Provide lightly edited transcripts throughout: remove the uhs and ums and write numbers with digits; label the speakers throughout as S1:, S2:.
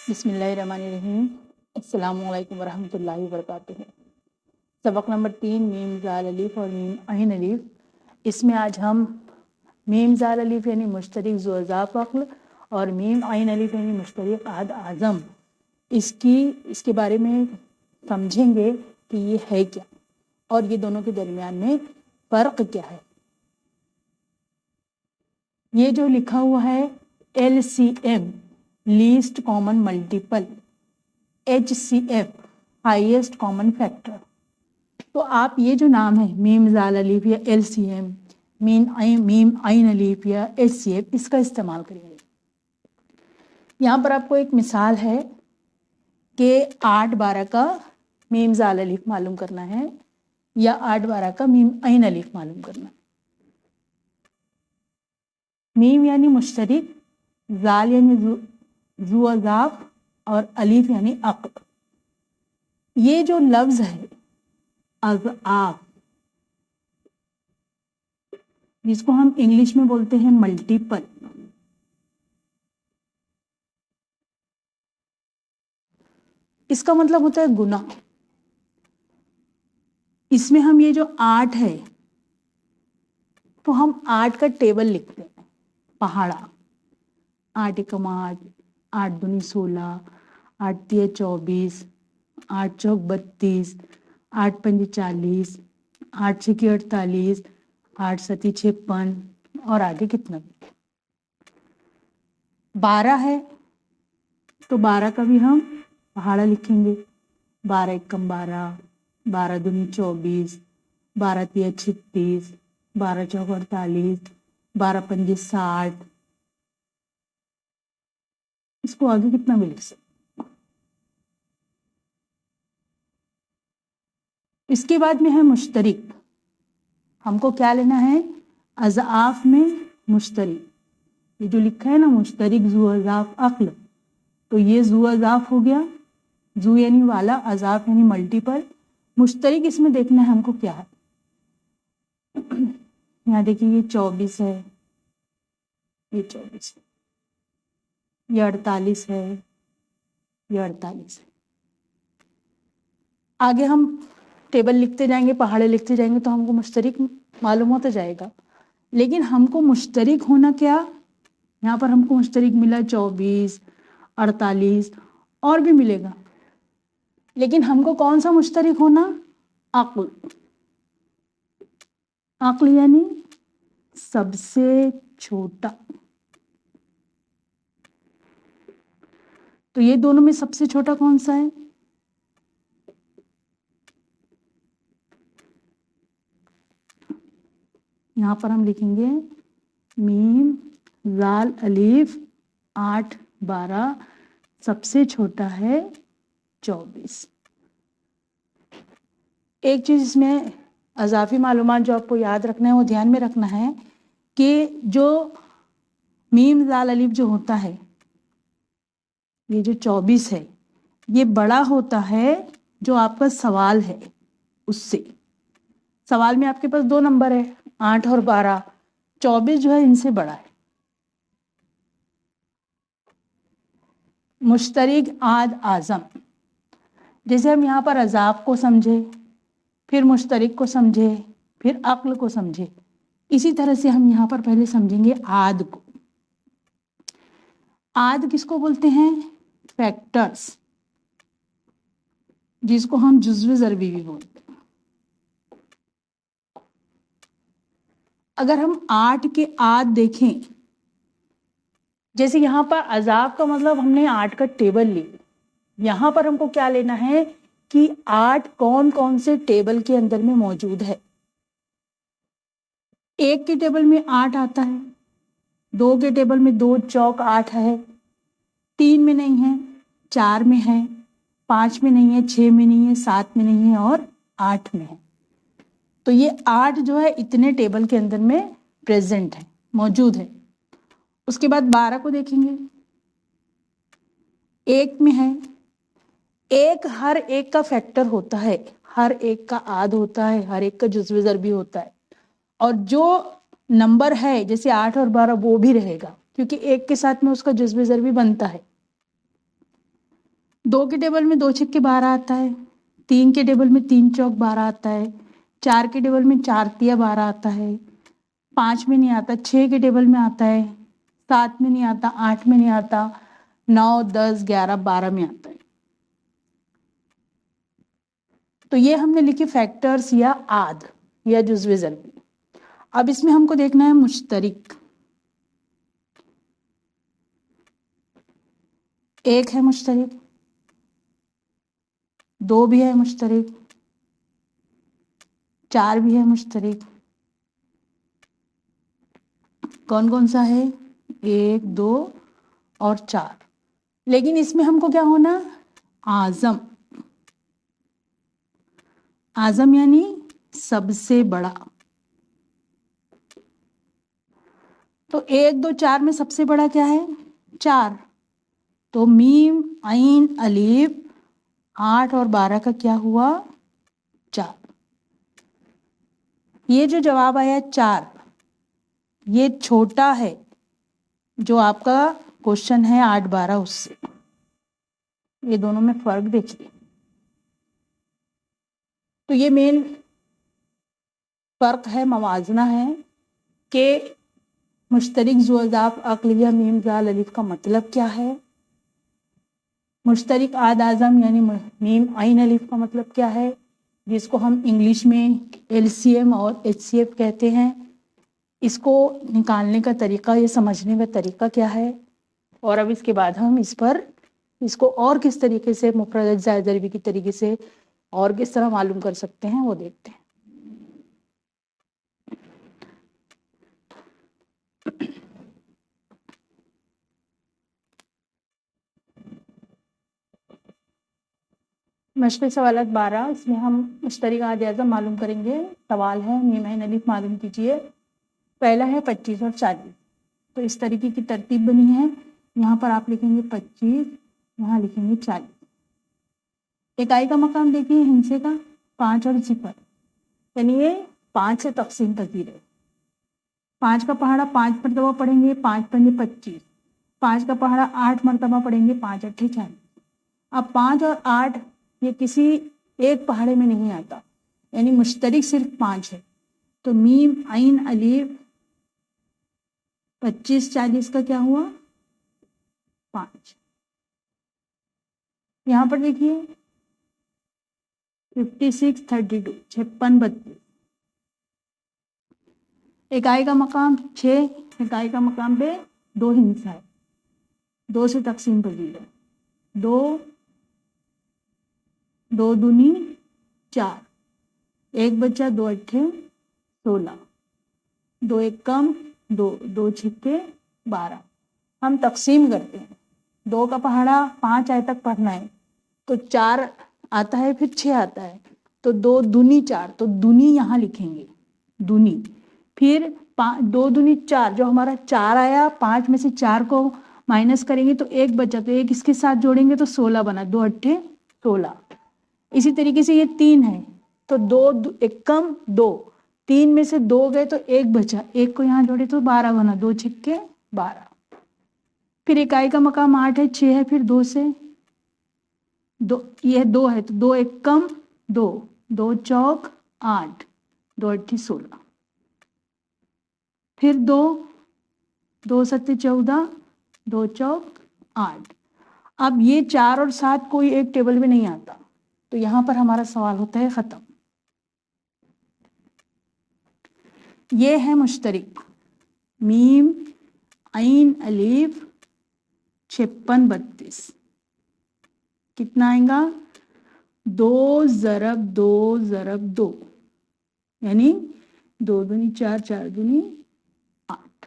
S1: बिस्मिल्लाहिर्रहमानिर्रहीम। अस्सलामु अलैकुम वरहमतुल्लाहि वबरकातुहू। सबक नंबर 3 मीम जाल अलिफ और मीम ऐन अलिफ। इसमें आज हम मीम जाल अलिफ यानी मुश्तरिक ज़ुअज़ा फ़ख्ल और मीम ऐन अलिफ यानी मुश्तरिक आद आज़म इसके बारे में समझेंगे कि ये है क्या और ये दोनों के दरमियान में फ़र्क क्या है। ये जो लिखा हुआ है LCM least common multiple, HCF highest common factor. तो आप ये जो नाम है मीम जाल अलिफ या LCM, मीम ऐन अलिफ या HCF, इसका इस्तेमाल करेंगे। यहाँ पर आपको एक मिसाल है कि 8-12 का मीम जाल अलिफ मालूम करना है या 8-12 का मीम ऐन अलिफ मालूम करना है। मीम यानी मुश्तरिक, जाल यानी ज़ुअज़ाफ और अलिफ यानी अक़्ल। ये जो लफ्ज़ है अज़आफ़, जिसको हम इंग्लिश में बोलते हैं मल्टीपल, इसका मतलब होता है गुना। इसमें हम ये जो 8 है तो हम 8 का टेबल लिखते हैं, पहाड़ा। 8 एकम 8, 8 दूनी 16, 8 तिया 24, 8 चौक 32, 8 पंजे 40, 8 छिकी 48, 8 सती 56 और आगे कितना भी। 12 है तो 12 का भी हम पहाड़ा लिखेंगे। 12 एकम 12, 12 दूनी 24, 12 तिया 36, 12 चौक 48, 12 पंजे 60। इसको आगे कितना भी लिख सकते। इसके बाद में है मुश्तरिक। हमको क्या लेना है? अज़आफ़ में मुश्तरिक। ये जो लिखा है ना मुश्तरिक ज़ुअज़ाफ अक़्ल, तो ये ज़ुअज़ाफ हो गया। ज़ू यानी वाला, अज़ाफ यानी मल्टीपल। मुश्तरिक इसमें देखना है हमको क्या है। यहाँ देखिए ये 24 है, ये 24 है, ये 48 है, ये 48 है। आगे हम टेबल लिखते जाएंगे, पहाड़े लिखते जाएंगे तो हमको मुश्तरिक मालूम होता जाएगा। लेकिन हमको मुश्तरिक होना क्या, यहाँ पर हमको मुश्तरिक मिला 24, 48 और भी मिलेगा। लेकिन हमको कौन सा मुश्तरिक होना? अक़्ल। अक़्ल यानी सबसे छोटा। तो ये दोनों में सबसे छोटा कौन सा है? यहाँ पर हम लिखेंगे मीम जाल अलिफ 8-12, सबसे छोटा है 24। एक चीज़ इसमें अज़ाफ़ी मालूमात जो आपको याद रखना है, वो ध्यान में रखना है कि जो मीम जाल अलिफ जो होता है, ये जो 24 है, ये बड़ा होता है जो आपका सवाल है उससे। सवाल में आपके पास 2 नंबर है, 8 और 12। 24 जो है इनसे बड़ा है। मुश्तरिक आद आज़म, जैसे हम यहाँ पर अज़ाफ़ को समझे, फिर मुश्तरिक को समझे, फिर अक़्ल को समझे, इसी तरह से हम यहाँ पर पहले समझेंगे आद को। आद किसको बोलते हैं? फैक्टर्स, जिसको हम जुज़्व ज़रबी भी बोलते हैं। अगर हम 8 के आद देखें, जैसे यहाँ पर अज़ाफ़ का मतलब हमने 8 का टेबल लिया। यहाँ पर हमको क्या लेना है कि 8 कौन कौन से टेबल के अंदर में मौजूद है। 1 के टेबल में 8 आता है, 2 के टेबल में 2 चौक 8 है, 3 में नहीं है, 4 में है, 5 में नहीं है, 6 में नहीं है, 7 में नहीं है और 8 में है। तो ये 8 जो है इतने टेबल के अंदर में प्रेजेंट है, मौजूद है। उसके बाद 12 को देखेंगे, 1 में है। हर एक का फैक्टर होता है, हर एक का आद होता है, हर एक का जुज़्व ज़रबी होता है। और जो नंबर है जैसे 8 और 12 वो भी रहेगा, क्योंकि 1 के साथ में उसका जुज़्व ज़रबी बनता है। 2 के टेबल में 2 छक्के 12 आता है, 3 के टेबल में 3 चौक 12 आता है, 4 के टेबल में 4 तिया 12 आता है, 5 में नहीं आता, 6 के टेबल में आता है, 7 में नहीं आता, 8 में नहीं आता, 9 10 11 12 में आता है। तो ये हमने लिखे फैक्टर्स या आद या जुज़्वे ज़रबी। अब इसमें हमको देखना है मुश्तरिक। एक है मुश्तरिक, 2 भी है मुश्तरिक, 4 भी है मुश्तरिक। कौन कौन सा है? 1 2 और 4। लेकिन इसमें हमको क्या होना? आज़म। आज़म यानी सबसे बड़ा। तो 1 2 4 में सबसे बड़ा क्या है? 4। तो मीम आइन अलीफ 8 और 12 का क्या हुआ? 4। ये जो जवाब आया 4, ये छोटा है जो आपका क्वेश्चन है 8 12 उससे। ये दोनों में फर्क देखिए। तो ये मेन फर्क है, मवाजना है कि मुश्तरिक ज़ुअज़ाफ़ अक़लिया मीम ज़ाल अलिफ का मतलब क्या है, मुश्तरिक आद आज़म यानी मीम आइन अलिफ का मतलब क्या है, जिसको हम इंग्लिश में LCM और HCF कहते हैं। इसको निकालने का तरीका, ये समझने का तरीका क्या है, और अब इसके बाद हम इसको और किस तरीके से मुफ़रद ज़ायद ज़रबी की तरीके से और किस तरह मालूम कर सकते हैं वो देखते हैं। मशक़ सवालात 12, इसमें हम मुश्तरिक आद आज़म मालूम करेंगे। सवाल है मीम आइन अलिफ मालूम कीजिए। पहला है 25 और 40। तो इस तरीके की तरतीब बनी है। यहाँ पर आप लिखेंगे 25, यहाँ लिखेंगे 40। इकाई का मकाम देखिए हिंसे का 5 और 0, यानी ये 5 से तकसीम पजीर है। 5 का पहाड़ा 5 मरतबा पढ़ेंगे, 5 पंजे 25। 5 का पहाड़ा 8 मरतबा पढ़ेंगे, 5 अट्ठे 40। अब 5 और 8 ये किसी एक पहाड़े में नहीं आता, यानी मुश्तरिक सिर्फ 5 है। तो मीम आइन अलीफ 25 40 का क्या हुआ? 5। यहाँ पर देखिए 56 32 56 32। इकाई का मकाम 6, इकाई का मकाम पे 2 हिस्सा है, 2 से तकसीम पजीर है। 2 2 दूनी 4, 1 बचा 2 अट्ठे 16, 2 एक कम 2, 2 छिक्के 12। हम तकसीम करते हैं। 2 का पहाड़ा 5 आए तक पढ़ना है, तो 4 आता है, फिर 6 आता है, तो 2 दूनी 4, तो दूनी यहाँ लिखेंगे दूनी। फिर 2 दूनी 4, जो हमारा 4 आया, 5 में से 4 को माइनस करेंगे तो 1 बचा, तो 1 इसके साथ जोड़ेंगे तो 16 बना, 2 अट्ठे 16। इसी तरीके से ये 3 है, तो 2 एक कम 2, 3 में से 2 गए तो 1 बचा, 1 को यहाँ जोड़े तो 12 बना, 2 छिक्के 12। फिर इकाई का मकाम 8 है, 6 है, फिर 2 से 2, ये 2 है तो 2 एक कम 2, 2 चौक 8, 2 अट्ठी 16। फिर 2, 2 सत्ते 14, 2 चौक 8। अब ये 4 और 7 कोई एक टेबल में नहीं आता, तो यहाँ पर हमारा सवाल होता है ख़त्म। ये है मुश्तरिक मीम आइन अलीफ 56 32। कितना आएगा? 2 ज़रब 2 ज़रब 2, यानी 2 दूनी 4, 4 दूनी 8।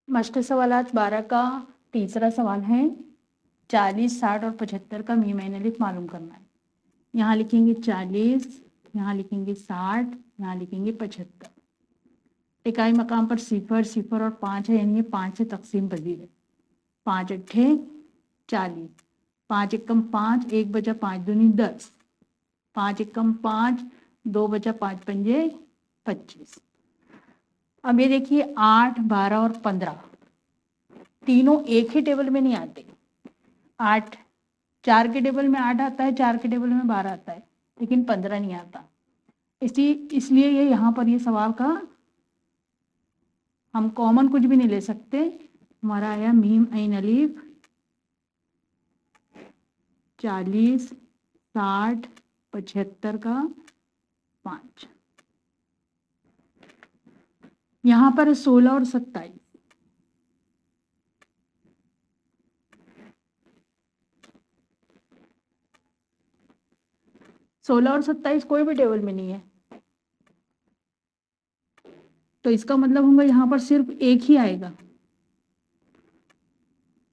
S1: मश्क़ सवालात 12 का तीसरा सवाल है 40 60 और 75 का मीम आइन अलिफ मालूम करना है। यहाँ लिखेंगे 40, यहाँ लिखेंगे 60, यहाँ लिखेंगे 75। इकाई मकाम पर 0 0 और 5 है, यानी ये 5 से तकसीम पजीर है। 5 अट्ठे 40, 5 एकम 5, 1 बचा 5 दूनी 10, 5 एकम 5, 2 बचा 5 पंजे 25। अब ये देखिए 8, 12 और 15 तीनों एक ही टेबल में नहीं आते। 8 4 के टेबल में 8 आता है, 4 के टेबल में 12 आता है, लेकिन 15 नहीं आता। इसलिए ये यहाँ पर ये सवाल का हम कॉमन कुछ भी नहीं ले सकते। हमारा आया मीम ऐन अलीफ 40, 60, 75 का 5। यहाँ पर 16 और 27 16 और 27 कोई भी टेबल में नहीं है, तो इसका मतलब होगा यहाँ पर सिर्फ एक ही आएगा।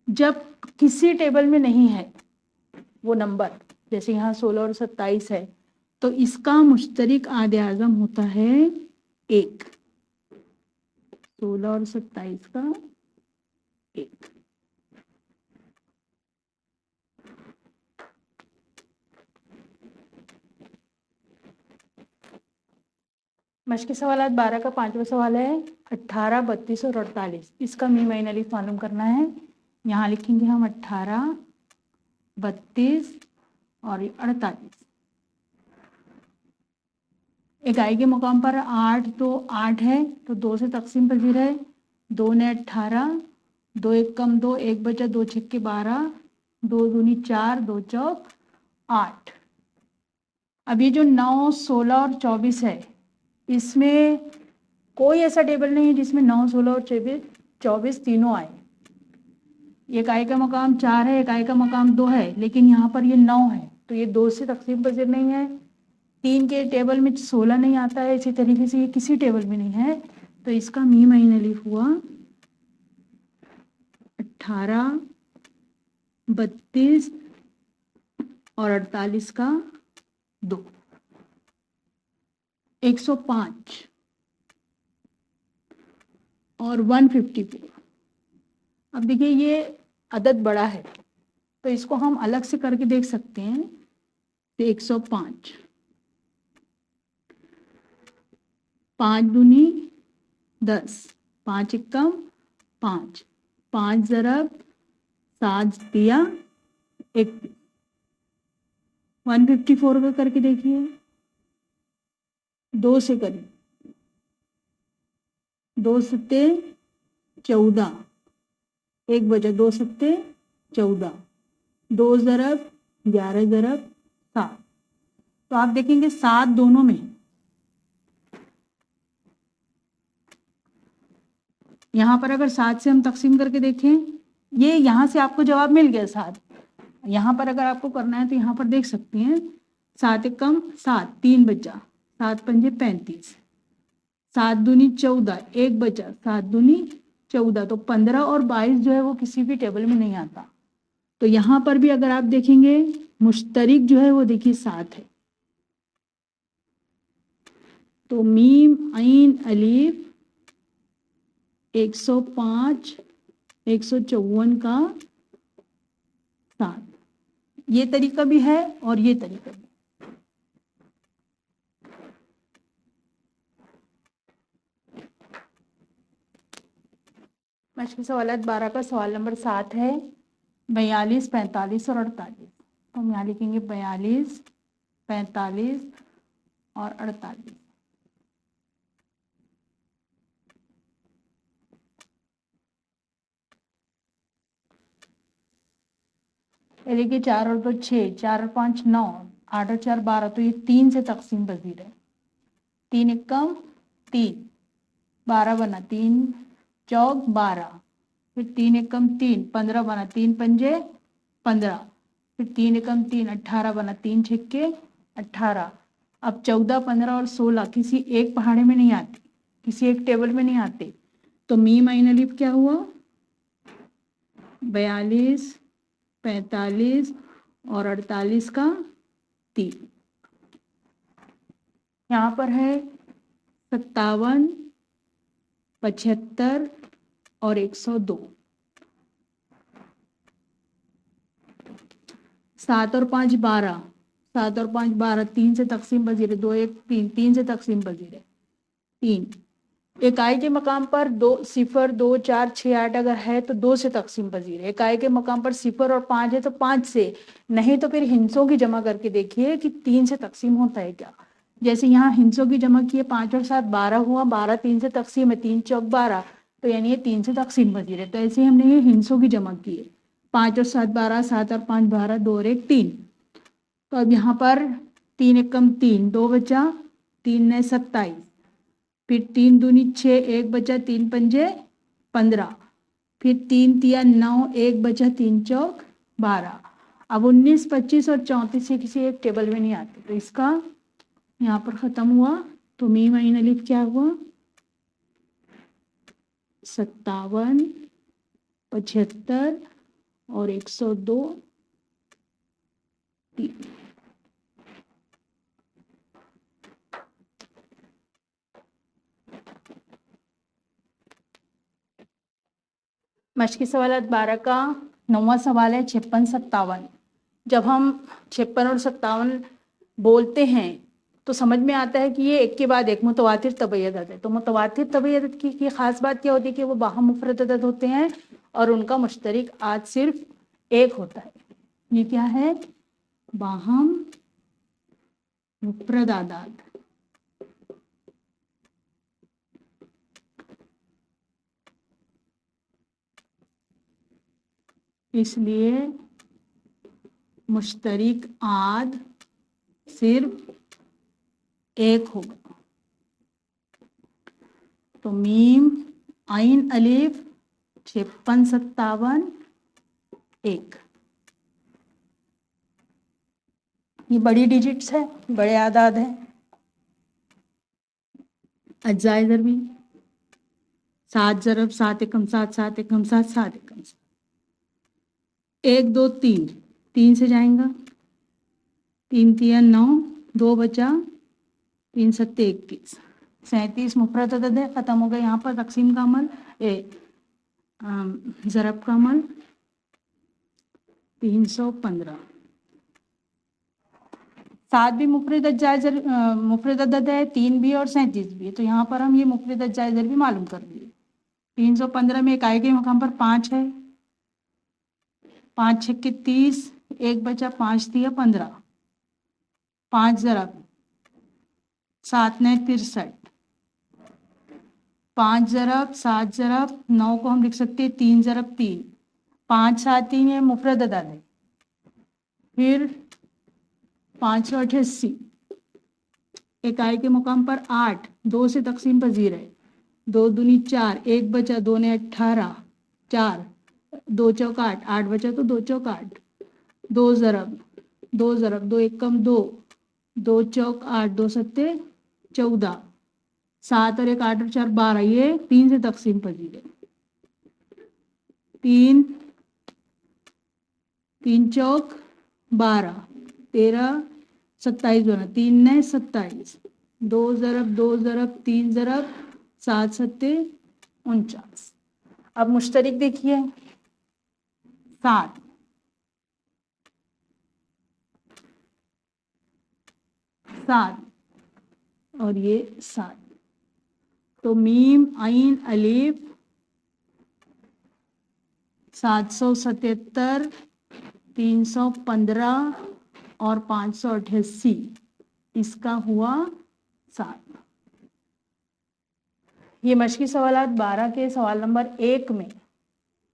S1: जब किसी टेबल में नहीं है वो नंबर, जैसे यहाँ 16 और 27 है, तो इसका मुश्तरिक आदे आज़म होता है 1। 16 और 27 का 1। मश्की सवाल 12 का 5वां सवाल है 18, 32 और 48। इसका मीम ऐन अलीफ मालूम करना है। यहाँ लिखेंगे हम 18, 32 और 48। इकाई के मुकाम पर 8 तो 8 है, तो 2 से तकसीम पजीर है। 2 ने 18, 2 एक कम 2, 1 बचा, 2 छक्के 12, 2 दूनी 4, 2 चौक 8। अब ये जो 9, 16 और 24 है, इसमें कोई ऐसा टेबल नहीं है जिसमें 9, 16 और 24 तीनों आए। इकाई का मकाम 4 है, इकाई का मकाम 2 है, लेकिन यहाँ पर ये 9 है, तो ये 2 से तकसीम पजीर नहीं है। 3 के टेबल में 16 नहीं आता है, इसी तरीके से ये किसी टेबल में नहीं है, तो इसका मीम ऐन अलीफ हुआ 18, 32 और 48 का 2। 105 और 154। अब देखिए ये अदद बड़ा है, तो इसको हम अलग से करके देख सकते हैं। तो 105, 5 दूनी 10, 5 एकम 5, 5 ज़रब 7 दिया 21। 154 का करके देखिए, 2 से करिए, 2 सत्ते 14, 1 बचा, 2 सत्ते 14, 2 ज़रब 11 ज़रब 7। तो आप देखेंगे 7 दोनों में। यहाँ पर अगर 7 से हम तकसीम करके देखें, ये यहाँ से आपको जवाब मिल गया 7। यहाँ पर अगर आपको करना है तो यहाँ पर देख सकते हैं 7 एकम 7, 3 बचा, 7 पंजे 35, 7 दूनी 14, 1 बचा, 7 दूनी 14, तो 15 और 22 जो है वो किसी भी टेबल में नहीं आता। तो यहाँ पर भी अगर आप देखेंगे मुश्तरिक जो है वो देखिए 7 है। तो मीम ऐन अलीफ 105, 154 का 7। ये तरीका भी है और ये तरीका भी। मश्की सवाल 12 का सवाल नंबर 7 है 42, 45 और 48। तो हम यहाँ लिखेंगे 42, 45 और 48। ये देखिए 4 और 2 6, 4 और 5 9, 8 और 4 12, तो ये 3 से तकसीम पजीर है। 3 एकम 3, 12 बना, 3 चौक 12, फिर 3 एकम 3, 15 बना, 3 पंजे 15, फिर 3 एकम 3, 18 बना, 3 छक्के 18। अब 14, 15 और 16 किसी एक पहाड़े में नहीं आते, किसी एक टेबल में नहीं आते, तो मीम ऐन अलीफ क्या हुआ 42, 45 और 48 का 3। यहाँ पर है 57, 75 और 102। 7 और 5 12, 7 और 5 12, 3 से तकसीम पजीर है, 2 1 3, 3 से तकसीम पजीर है 3, इकाई के मकाम पर 2 0 2 4 6 8 अगर है तो 2 से तकसीम पजीर है। इकाई के मकाम पर 0 और 5 है तो 5 से, नहीं तो फिर हिंसों की जमा करके देखिए कि 3 से तकसीम होता है क्या। जैसे यहाँ हिंसों की जमा की है 5 और 7 12 हुआ, 12 3 से तकसीम है, 3 चौक 12, तो यानी ये 3 से तकसीम पजीर है। तो ऐसे ही हमने ये हिंसों की जमा की है, 5 और 7 12, 7 और 5 12, 2 और 1 3। तो अब यहाँ पर 3 एकम 3, 2 बचा, 3 ने 27, फिर 3 दूनी 6, 1 बचा, 3 पंजे 15, फिर 3 तिया 9, 1 बचा, 3 चौक 12। अब 19 25 और 34 से किसी एक टेबल में नहीं आते, तो इसका यहाँ पर ख़त्म हुआ। तो मीम आइन अलिफ क्या हुआ, 57 75 और 102 3। मश्की सवालात 12 का 9वां सवाल है 56 57। जब हम 56 और 57 बोलते हैं तो समझ में आता है कि ये एक के बाद एक मुतवातिर तबई अदद है। तो मुतवातिर तबई अदद की ख़ास बात क्या होती है कि वो बाहम मुफरद अदद होते हैं और उनका मुश्तरक आद सिर्फ एक होता है। ये क्या है, बाहम मुफरद आदाद। इसलिए मुश्तरक आद सिर्फ एक होगा। तो मीम आइन अलिफ 56 57 1। ये बड़ी डिजिट्स है, बड़े आदाद है। अज्जाए ज़रबी 7 ज़रब 7 एकम 7 7 एकम 7 7 एकम 7, 1 2 3, 3 से जाएगा, 3 तिया 9, 2 बचा, 3 सत्ते 21, 37 मुफरद अदद है। ख़त्म हो गया यहाँ पर तकसीम का अमल, ज़रब का अमल। 315। 7 भी मुफरद अदद है, 3 भी और 37 भी है। तो यहाँ पर हम ये मुफरद अज्जाए भी मालूम कर दिए। 315 में इकाई के मकाम पर 5 है, 5 छक्के 30, 1 बचा, 5 दिया 15, 5 ज़रब 7 ने 63, 5 ज़रब 7 ज़रब 9 को हम लिख सकते हैं 3 ज़रब 3, 5 7 3 ये मुफरद अदद है। फिर 588, इकाई के मुकाम पर 8, 2 से तकसीम पजीर है, 2 दूनी 4, 1 बचा, 2 ने 18, 4, 2 चौक 8, 8 बचा तो 2 चौक 8, 2 ज़रब 2 एकम 2, 2 चौक 8, 2 सत्ते 14, 7 और 1 8 और 4 12, ये 3 से तकसीम पजीर है। 3 चौक 12, 13 27 बना, 3 ने 27, 2 ज़रब 3 ज़रब 7 सत्ते 49। अब मुश्तरक देखिए 7, 7 और ये 7। तो मीम आइन अलिफ 777, 315 और 588, इसका हुआ 7। ये मश्की सवालात 12 के सवाल नंबर 1 में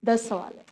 S1: 10 सवाल है।